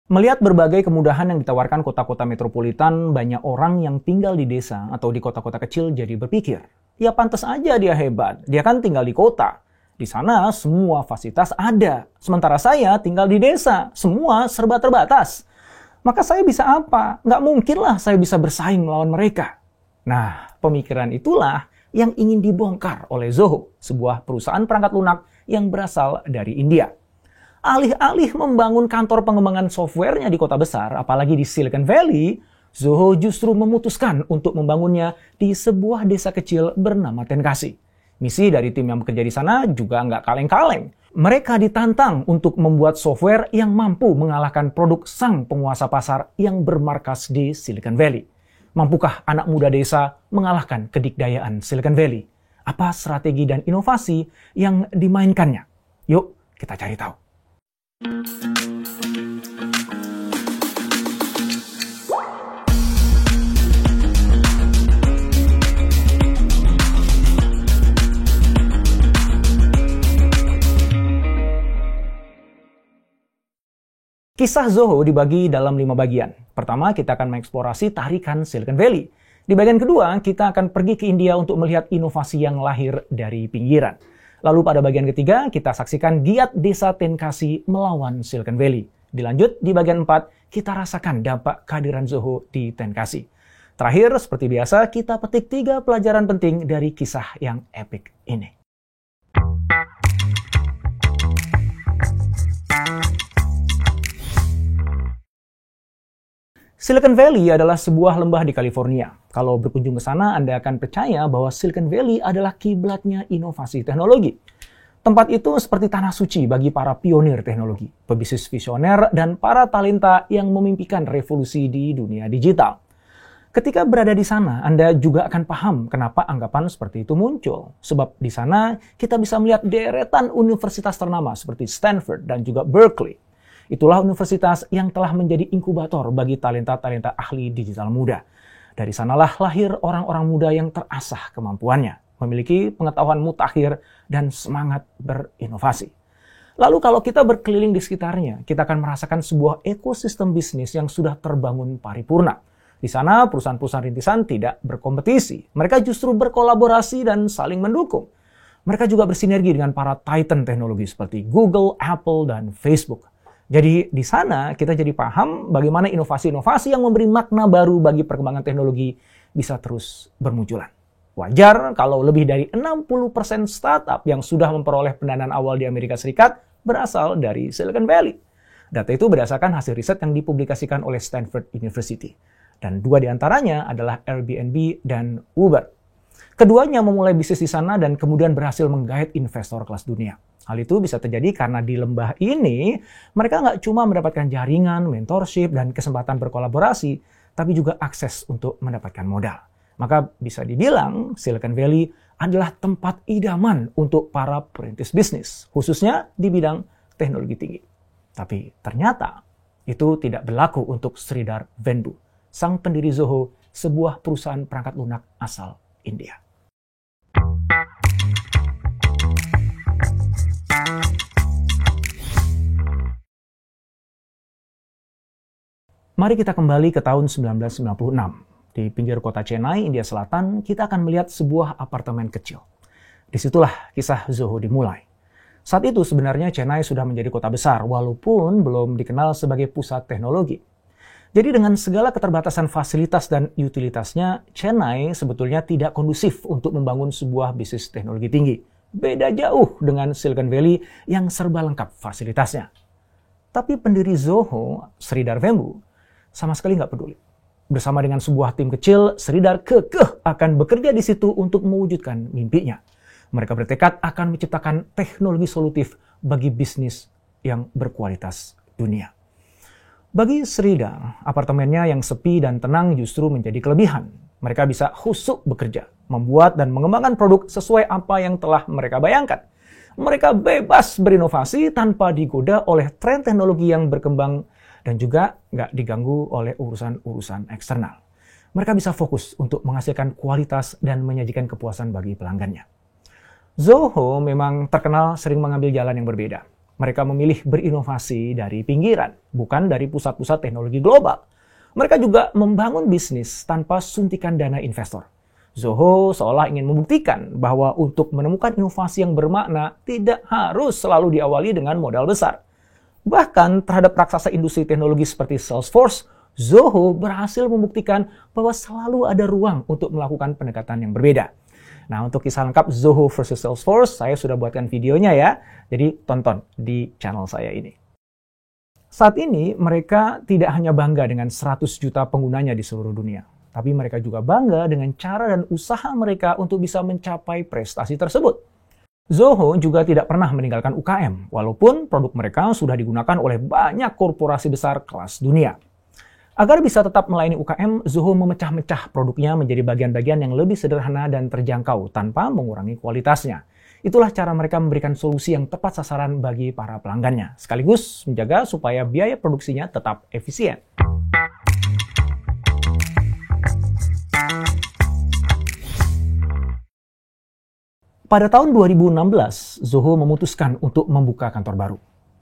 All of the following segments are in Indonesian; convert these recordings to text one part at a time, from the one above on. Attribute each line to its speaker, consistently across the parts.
Speaker 1: Melihat berbagai kemudahan yang ditawarkan kota-kota metropolitan, banyak orang yang tinggal di desa atau di kota-kota kecil jadi berpikir, ya pantas aja dia hebat, dia kan tinggal di kota. Di sana semua fasilitas ada, sementara saya tinggal di desa, semua serba terbatas. Maka saya bisa apa? Nggak mungkinlah saya bisa bersaing melawan mereka. Nah, pemikiran itulah yang ingin dibongkar oleh Zoho, sebuah perusahaan perangkat lunak yang berasal dari India. Alih-alih membangun kantor pengembangan softwarenya di kota besar, apalagi di Silicon Valley, Zoho justru memutuskan untuk membangunnya di sebuah desa kecil bernama Tenkasi. Misi dari tim yang bekerja di sana juga nggak kaleng-kaleng. Mereka ditantang untuk membuat software yang mampu mengalahkan produk sang penguasa pasar yang bermarkas di Silicon Valley. Mampukah anak muda desa mengalahkan kedikdayaan Silicon Valley? Apa strategi dan inovasi yang dimainkannya? Yuk, kita cari tahu. Kisah Zoho dibagi dalam 5 bagian. Pertama, kita akan mengeksplorasi tarikan Silicon Valley. Di bagian kedua, kita akan pergi ke India untuk melihat inovasi yang lahir dari pinggiran. Lalu pada bagian ketiga, kita saksikan giat desa Tenkasi melawan Silicon Valley. Dilanjut, di bagian 4, kita rasakan dampak kehadiran Zoho di Tenkasi. Terakhir, seperti biasa, kita petik 3 pelajaran penting dari kisah yang epik ini. Silicon Valley adalah sebuah lembah di California. Kalau berkunjung ke sana, Anda akan percaya bahwa Silicon Valley adalah kiblatnya inovasi teknologi. Tempat itu seperti tanah suci bagi para pionir teknologi, pebisnis visioner, dan para talenta yang memimpikan revolusi di dunia digital. Ketika berada di sana, Anda juga akan paham kenapa anggapan seperti itu muncul. Sebab di sana, kita bisa melihat deretan universitas ternama seperti Stanford dan juga Berkeley. Itulah universitas yang telah menjadi inkubator bagi talenta-talenta ahli digital muda. Dari sanalah lahir orang-orang muda yang terasah kemampuannya, memiliki pengetahuan mutakhir dan semangat berinovasi. Lalu kalau kita berkeliling di sekitarnya, kita akan merasakan sebuah ekosistem bisnis yang sudah terbangun paripurna. Di sana perusahaan-perusahaan rintisan tidak berkompetisi, mereka justru berkolaborasi dan saling mendukung. Mereka juga bersinergi dengan para titan teknologi seperti Google, Apple, dan Facebook. Jadi di sana kita jadi paham bagaimana inovasi-inovasi yang memberi makna baru bagi perkembangan teknologi bisa terus bermunculan. Wajar kalau lebih dari 60% startup yang sudah memperoleh pendanaan awal di Amerika Serikat berasal dari Silicon Valley. Data itu berdasarkan hasil riset yang dipublikasikan oleh Stanford University. Dan 2 di antaranya adalah Airbnb dan Uber. Keduanya memulai bisnis di sana dan kemudian berhasil menggait investor kelas dunia. Hal itu bisa terjadi karena di lembah ini, mereka nggak cuma mendapatkan jaringan, mentorship, dan kesempatan berkolaborasi, tapi juga akses untuk mendapatkan modal. Maka bisa dibilang Silicon Valley adalah tempat idaman untuk para perintis bisnis, khususnya di bidang teknologi tinggi. Tapi ternyata itu tidak berlaku untuk Sridhar Vembu, sang pendiri Zoho, sebuah perusahaan perangkat lunak asal India. Mari kita kembali ke tahun 1996. Di pinggir kota Chennai, India Selatan, kita akan melihat sebuah apartemen kecil. Disitulah kisah Zoho dimulai. Saat itu sebenarnya Chennai sudah menjadi kota besar, walaupun belum dikenal sebagai pusat teknologi. Jadi dengan segala keterbatasan fasilitas dan utilitasnya, Chennai sebetulnya tidak kondusif untuk membangun sebuah bisnis teknologi tinggi. Beda jauh dengan Silicon Valley yang serba lengkap fasilitasnya. Tapi pendiri Zoho, Sridhar Vembu, sama sekali nggak peduli. Bersama dengan sebuah tim kecil, Sridhar kekeh akan bekerja di situ untuk mewujudkan mimpinya. Mereka bertekad akan menciptakan teknologi solutif bagi bisnis yang berkualitas dunia. Bagi Sridhar, apartemennya yang sepi dan tenang justru menjadi kelebihan. Mereka bisa khusyuk bekerja, membuat dan mengembangkan produk sesuai apa yang telah mereka bayangkan. Mereka bebas berinovasi tanpa digoda oleh tren teknologi yang berkembang dan juga nggak diganggu oleh urusan-urusan eksternal. Mereka bisa fokus untuk menghasilkan kualitas dan menyajikan kepuasan bagi pelanggannya. Zoho memang terkenal sering mengambil jalan yang berbeda. Mereka memilih berinovasi dari pinggiran, bukan dari pusat-pusat teknologi global. Mereka juga membangun bisnis tanpa suntikan dana investor. Zoho seolah ingin membuktikan bahwa untuk menemukan inovasi yang bermakna tidak harus selalu diawali dengan modal besar. Bahkan terhadap raksasa industri teknologi seperti Salesforce, Zoho berhasil membuktikan bahwa selalu ada ruang untuk melakukan pendekatan yang berbeda. Nah, untuk kisah lengkap Zoho versus Salesforce, saya sudah buatkan videonya ya. Jadi tonton di channel saya ini. Saat ini mereka tidak hanya bangga dengan 100 juta penggunanya di seluruh dunia, tapi mereka juga bangga dengan cara dan usaha mereka untuk bisa mencapai prestasi tersebut. Zoho juga tidak pernah meninggalkan UKM, walaupun produk mereka sudah digunakan oleh banyak korporasi besar kelas dunia. Agar bisa tetap melayani UKM, Zoho memecah-mecah produknya menjadi bagian-bagian yang lebih sederhana dan terjangkau tanpa mengurangi kualitasnya. Itulah cara mereka memberikan solusi yang tepat sasaran bagi para pelanggannya, sekaligus menjaga supaya biaya produksinya tetap efisien. Pada tahun 2016, Zoho memutuskan untuk membuka kantor baru.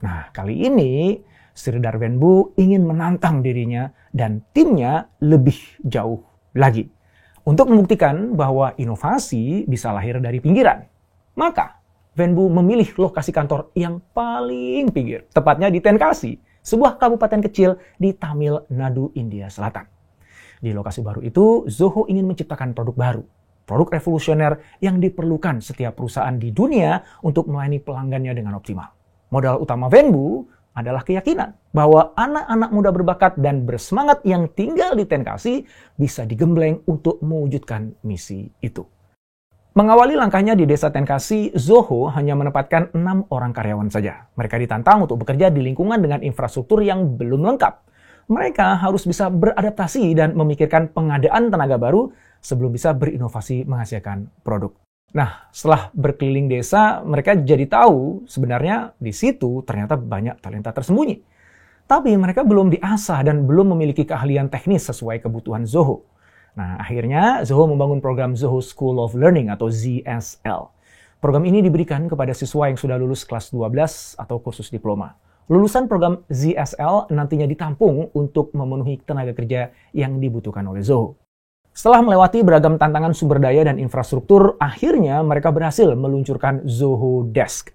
Speaker 1: Nah, kali ini Sridhar Wenbu ingin menantang dirinya dan timnya lebih jauh lagi untuk membuktikan bahwa inovasi bisa lahir dari pinggiran. Maka, Wenbu memilih lokasi kantor yang paling pinggir, tepatnya di Tenkasi, sebuah kabupaten kecil di Tamil Nadu, India Selatan. Di lokasi baru itu, Zoho ingin menciptakan produk baru, produk revolusioner yang diperlukan setiap perusahaan di dunia untuk melayani pelanggannya dengan optimal. Modal utama Wenbu adalah keyakinan bahwa anak-anak muda berbakat dan bersemangat yang tinggal di Tenkasi bisa digembleng untuk mewujudkan misi itu. Mengawali langkahnya di desa Tenkasi, Zoho hanya menempatkan 6 orang karyawan saja. Mereka ditantang untuk bekerja di lingkungan dengan infrastruktur yang belum lengkap. Mereka harus bisa beradaptasi dan memikirkan pengadaan tenaga baru sebelum bisa berinovasi menghasilkan produk. Nah, setelah berkeliling desa, mereka jadi tahu sebenarnya di situ ternyata banyak talenta tersembunyi. Tapi mereka belum diasah dan belum memiliki keahlian teknis sesuai kebutuhan Zoho. Nah, akhirnya Zoho membangun program Zoho School of Learning atau ZSL. Program ini diberikan kepada siswa yang sudah lulus kelas 12 atau kursus diploma. Lulusan program ZSL nantinya ditampung untuk memenuhi tenaga kerja yang dibutuhkan oleh Zoho. Setelah melewati beragam tantangan sumber daya dan infrastruktur, akhirnya mereka berhasil meluncurkan Zoho Desk.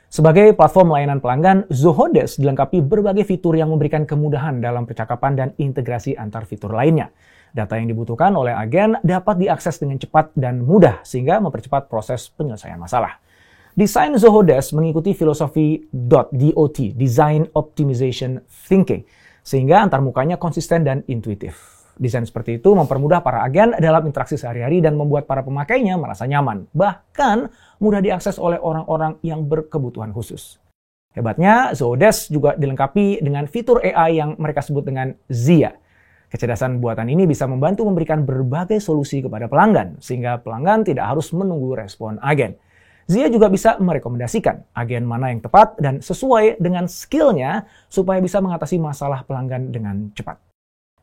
Speaker 1: Sebagai platform layanan pelanggan, Zoho Desk dilengkapi berbagai fitur yang memberikan kemudahan dalam percakapan dan integrasi antar fitur lainnya. Data yang dibutuhkan oleh agen dapat diakses dengan cepat dan mudah, sehingga mempercepat proses penyelesaian masalah. Desain Zoho Desk mengikuti filosofi DOT, Design Optimization Thinking, sehingga antarmukanya konsisten dan intuitif. Desain seperti itu mempermudah para agen dalam interaksi sehari-hari dan membuat para pemakainya merasa nyaman, bahkan mudah diakses oleh orang-orang yang berkebutuhan khusus. Hebatnya, Zoho Desk juga dilengkapi dengan fitur AI yang mereka sebut dengan Zia. Kecerdasan buatan ini bisa membantu memberikan berbagai solusi kepada pelanggan, sehingga pelanggan tidak harus menunggu respon agen. Zia juga bisa merekomendasikan agen mana yang tepat dan sesuai dengan skill-nya supaya bisa mengatasi masalah pelanggan dengan cepat.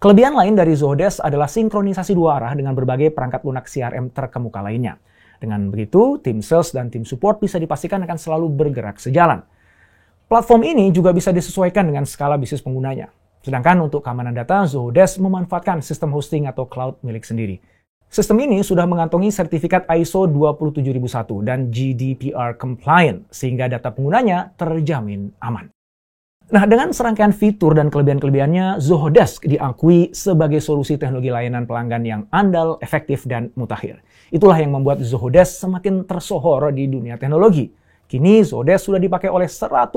Speaker 1: Kelebihan lain dari Zoho Desk adalah sinkronisasi dua arah dengan berbagai perangkat lunak CRM terkemuka lainnya. Dengan begitu, tim sales dan tim support bisa dipastikan akan selalu bergerak sejalan. Platform ini juga bisa disesuaikan dengan skala bisnis penggunanya. Sedangkan untuk keamanan data, Zoho Desk memanfaatkan sistem hosting atau cloud milik sendiri. Sistem ini sudah mengantongi sertifikat ISO 27001 dan GDPR compliant, sehingga data penggunanya terjamin aman. Nah, dengan serangkaian fitur dan kelebihan-kelebihannya, Zoho Desk diakui sebagai solusi teknologi layanan pelanggan yang andal, efektif, dan mutakhir. Itulah yang membuat Zoho Desk semakin tersohor di dunia teknologi. Kini, Zoho Desk sudah dipakai oleh 100.000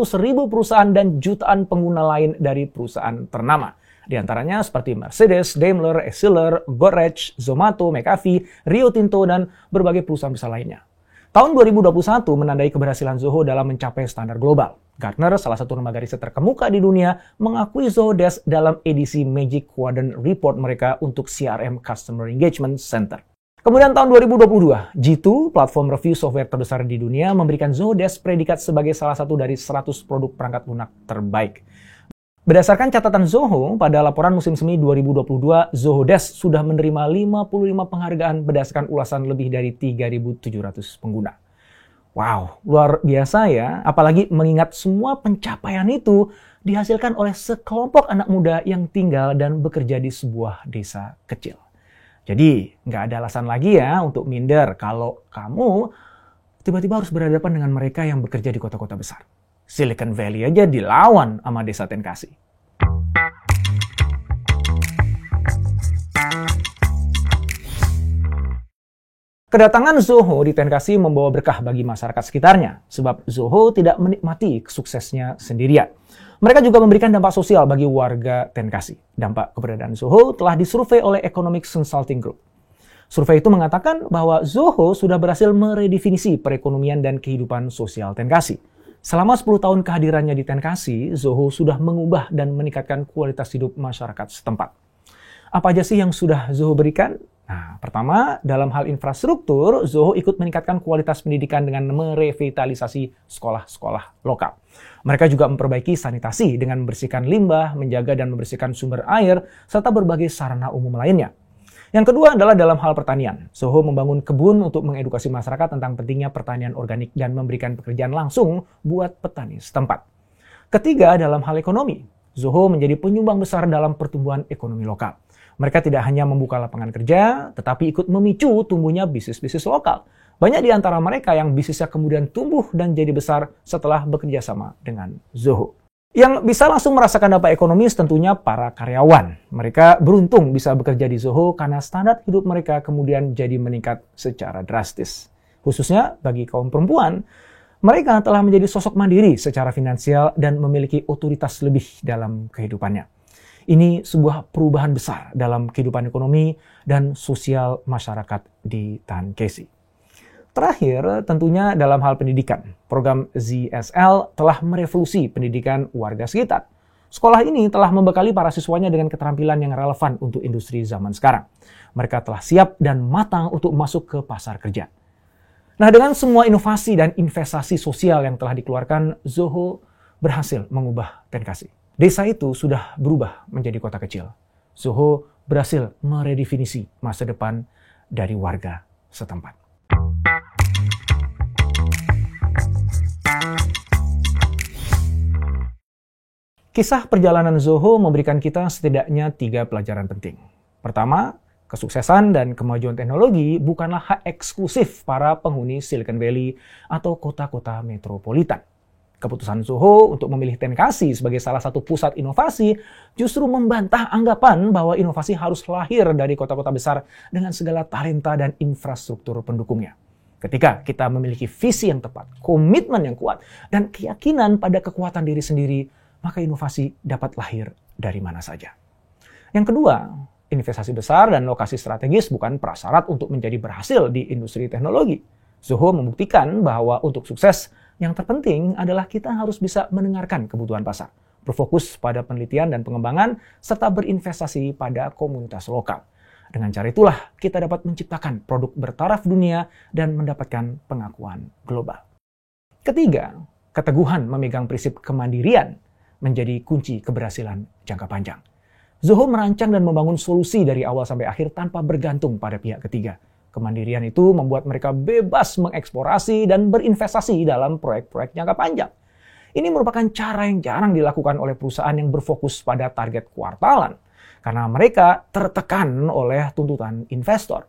Speaker 1: perusahaan dan jutaan pengguna lain dari perusahaan ternama. Di antaranya seperti Mercedes, Daimler, Essilor, Goretzka, Zomato, McAfee, Rio Tinto, dan berbagai perusahaan besar lainnya. Tahun 2021 menandai keberhasilan Zoho dalam mencapai standar global. Gartner, salah satu lembaga riset terkemuka di dunia, mengakui Zoho Desk dalam edisi Magic Quadrant Report mereka untuk CRM Customer Engagement Center. Kemudian tahun 2022, G2, platform review software terbesar di dunia, memberikan Zoho Desk predikat sebagai salah satu dari 100 produk perangkat lunak terbaik. Berdasarkan catatan Zoho, pada laporan musim semi 2022, Zoho Desk sudah menerima 55 penghargaan berdasarkan ulasan lebih dari 3.700 pengguna. Wow, luar biasa ya. Apalagi mengingat semua pencapaian itu dihasilkan oleh sekelompok anak muda yang tinggal dan bekerja di sebuah desa kecil. Jadi, nggak ada alasan lagi ya untuk minder kalau kamu tiba-tiba harus berhadapan dengan mereka yang bekerja di kota-kota besar. Silicon Valley aja dilawan sama desa Tenkasi. Kedatangan Zoho di Tenkasi membawa berkah bagi masyarakat sekitarnya, sebab Zoho tidak menikmati suksesnya sendirian. Mereka juga memberikan dampak sosial bagi warga Tenkasi. Dampak keberadaan Zoho telah disurvei oleh Economic Consulting Group. Survei itu mengatakan bahwa Zoho sudah berhasil meredefinisi perekonomian dan kehidupan sosial Tenkasi. Selama 10 tahun kehadirannya di Tenkasi, Zoho sudah mengubah dan meningkatkan kualitas hidup masyarakat setempat. Apa aja sih yang sudah Zoho berikan? Nah, pertama, dalam hal infrastruktur, Zoho ikut meningkatkan kualitas pendidikan dengan merevitalisasi sekolah-sekolah lokal. Mereka juga memperbaiki sanitasi dengan membersihkan limbah, menjaga dan membersihkan sumber air, serta berbagai sarana umum lainnya. Yang kedua adalah dalam hal pertanian. Zoho membangun kebun untuk mengedukasi masyarakat tentang pentingnya pertanian organik dan memberikan pekerjaan langsung buat petani setempat. Ketiga, dalam hal ekonomi. Zoho menjadi penyumbang besar dalam pertumbuhan ekonomi lokal. Mereka tidak hanya membuka lapangan kerja, tetapi ikut memicu tumbuhnya bisnis-bisnis lokal. Banyak di antara mereka yang bisnisnya kemudian tumbuh dan jadi besar setelah bekerja sama dengan Zoho. Yang bisa langsung merasakan dampak ekonomis tentunya para karyawan. Mereka beruntung bisa bekerja di Zoho karena standar hidup mereka kemudian jadi meningkat secara drastis. Khususnya bagi kaum perempuan, mereka telah menjadi sosok mandiri secara finansial dan memiliki otoritas lebih dalam kehidupannya. Ini sebuah perubahan besar dalam kehidupan ekonomi dan sosial masyarakat di Tenkasi. Terakhir, tentunya dalam hal pendidikan. Program ZSL telah merevolusi pendidikan warga sekitar. Sekolah ini telah membekali para siswanya dengan keterampilan yang relevan untuk industri zaman sekarang. Mereka telah siap dan matang untuk masuk ke pasar kerja. Nah, dengan semua inovasi dan investasi sosial yang telah dikeluarkan, Zoho berhasil mengubah Tenkasi. Desa itu sudah berubah menjadi kota kecil. Zoho berhasil meredefinisi masa depan dari warga setempat. Kisah perjalanan Zoho memberikan kita setidaknya 3 pelajaran penting. Pertama, kesuksesan dan kemajuan teknologi bukanlah hak eksklusif para penghuni Silicon Valley atau kota-kota metropolitan. Keputusan Zoho untuk memilih Tenkasi sebagai salah satu pusat inovasi justru membantah anggapan bahwa inovasi harus lahir dari kota-kota besar dengan segala talenta dan infrastruktur pendukungnya. Ketika kita memiliki visi yang tepat, komitmen yang kuat, dan keyakinan pada kekuatan diri sendiri, maka inovasi dapat lahir dari mana saja. Yang kedua, investasi besar dan lokasi strategis bukan prasyarat untuk menjadi berhasil di industri teknologi. Zoho membuktikan bahwa untuk sukses, yang terpenting adalah kita harus bisa mendengarkan kebutuhan pasar, berfokus pada penelitian dan pengembangan, serta berinvestasi pada komunitas lokal. Dengan cara itulah kita dapat menciptakan produk bertaraf dunia dan mendapatkan pengakuan global. Ketiga, keteguhan memegang prinsip kemandirian menjadi kunci keberhasilan jangka panjang. Zoho merancang dan membangun solusi dari awal sampai akhir tanpa bergantung pada pihak ketiga. Kemandirian itu membuat mereka bebas mengeksplorasi dan berinvestasi dalam proyek-proyek jangka panjang. Ini merupakan cara yang jarang dilakukan oleh perusahaan yang berfokus pada target kuartalan, karena mereka tertekan oleh tuntutan investor.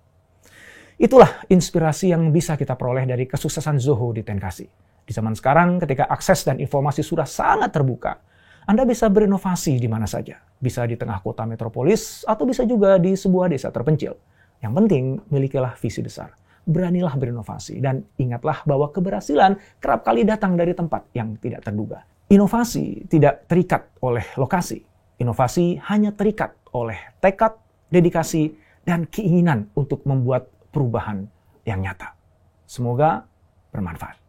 Speaker 1: Itulah inspirasi yang bisa kita peroleh dari kesuksesan Zoho di Tenkasi. Di zaman sekarang, ketika akses dan informasi sudah sangat terbuka, Anda bisa berinovasi di mana saja. Bisa di tengah kota metropolis, atau bisa juga di sebuah desa terpencil. Yang penting, milikilah visi besar. Beranilah berinovasi, dan ingatlah bahwa keberhasilan kerap kali datang dari tempat yang tidak terduga. Inovasi tidak terikat oleh lokasi. Inovasi hanya terikat oleh tekad, dedikasi, dan keinginan untuk membuat perubahan yang nyata. Semoga bermanfaat.